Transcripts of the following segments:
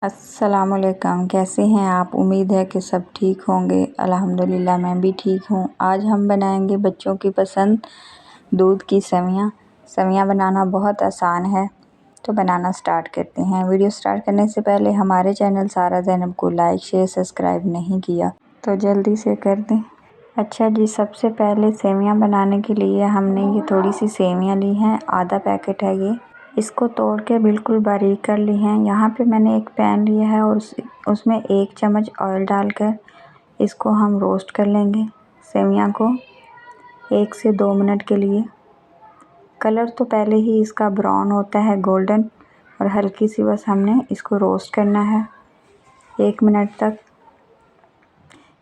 अस्सलामुअलैकुम, कैसे हैं आप। उम्मीद है कि सब ठीक होंगे। अल्हम्दुलिल्लाह मैं भी ठीक हूँ। आज हम बनाएंगे बच्चों की पसंद दूध की सेवइयाँ। सेवइयाँ बनाना बहुत आसान है, तो बनाना स्टार्ट करते हैं। वीडियो स्टार्ट करने से पहले हमारे चैनल सारा ज़ैनब को लाइक शेयर सब्सक्राइब नहीं किया तो जल्दी से कर दें। अच्छा जी, सबसे पहले सेवइयाँ बनाने के लिए हमने ये थोड़ी सी सेवइयाँ ली हैं, आधा पैकेट है ये। इसको तोड़ के बिल्कुल बारीक कर ली हैं। यहाँ पे मैंने एक पैन लिया है और उसमें 1 चम्मच ऑयल डालकर इसको हम रोस्ट कर लेंगे। सेवइयाँ को 1 से 2 मिनट के लिए। कलर तो पहले ही इसका ब्राउन होता है, गोल्डन, और हल्की सी बस हमने इसको रोस्ट करना है 1 मिनट तक।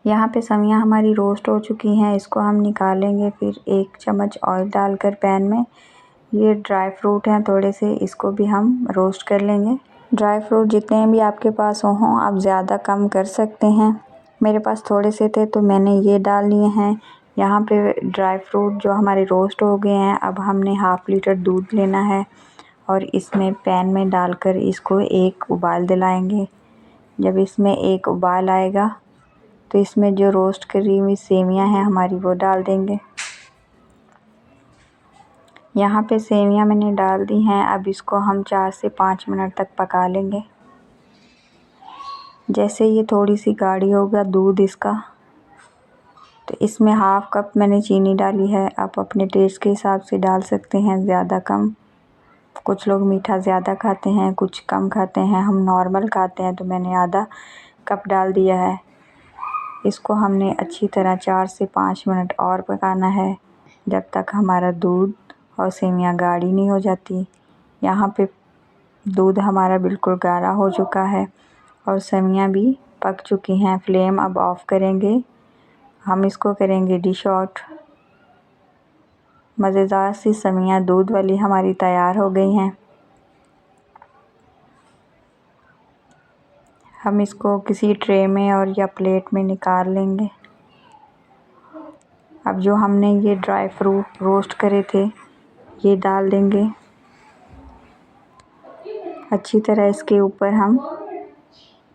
यहाँ पे सेवइयाँ हमारी रोस्ट हो चुकी हैं, इसको हम निकालेंगे। फिर 1 चम्मच ऑयल डालकर पैन में ये ड्राई फ्रूट हैं थोड़े से, इसको भी हम रोस्ट कर लेंगे। ड्राई फ्रूट जितने भी आपके पास हों आप ज़्यादा कम कर सकते हैं। मेरे पास थोड़े से थे तो मैंने ये डाल लिए हैं। यहाँ पे ड्राई फ्रूट जो हमारे रोस्ट हो गए हैं, अब हमने हाफ़ लीटर दूध लेना है और इसमें पैन में डालकर इसको एक उबाल दिलाएंगे। जब इसमें एक उबाल आएगा तो इसमें जो रोस्ट करी हुई सेवइयाँ हैं हमारी वो डाल देंगे। यहाँ पे सेवइयाँ मैंने डाल दी हैं। अब इसको हम 4 से 5 मिनट तक पका लेंगे। जैसे ये थोड़ी सी गाढ़ी होगा दूध इसका, तो इसमें हाफ़ कप मैंने चीनी डाली है। आप अपने टेस्ट के हिसाब से डाल सकते हैं, ज़्यादा कम। कुछ लोग मीठा ज़्यादा खाते हैं, कुछ कम खाते हैं। हम नॉर्मल खाते हैं तो मैंने आधा कप डाल दिया है। इसको हमने अच्छी तरह 4 से 5 मिनट और पकाना है, जब तक हमारा दूध और सेवइयाँ गाढ़ी नहीं हो जाती। यहाँ पे दूध हमारा बिल्कुल गाढ़ा हो चुका है और सेवइयाँ भी पक चुकी हैं। फ्लेम अब ऑफ़ करेंगे, हम इसको करेंगे डिश आउट। मज़ेदार सी सेवइयाँ दूध वाली हमारी तैयार हो गई हैं। हम इसको किसी ट्रे में और या प्लेट में निकाल लेंगे। अब जो हमने ये ड्राई फ्रूट रोस्ट करे थे ये डाल देंगे अच्छी तरह इसके ऊपर। हम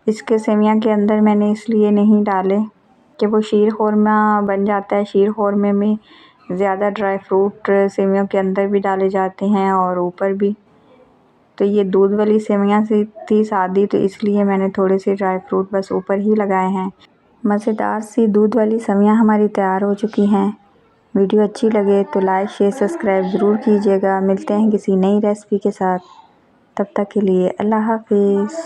इसके सेवइयाँ के अंदर मैंने इसलिए नहीं डाले कि वो शीर खुरमा बन जाता है। शीर खुरमे में ज़्यादा ड्राई फ्रूट सेवइयों के अंदर भी डाले जाते हैं और ऊपर भी। तो ये दूध वाली सेवइयाँ सी थी सादी, तो इसलिए मैंने थोड़े से ड्राई फ्रूट बस ऊपर ही लगाए हैं। मज़ेदार सी दूध वाली सेवइयाँ हमारी तैयार हो चुकी हैं। वीडियो अच्छी लगे तो लाइक शेयर सब्सक्राइब ज़रूर कीजिएगा। मिलते हैं किसी नई रेसिपी के साथ, तब तक के लिए अल्लाह हाफिज़।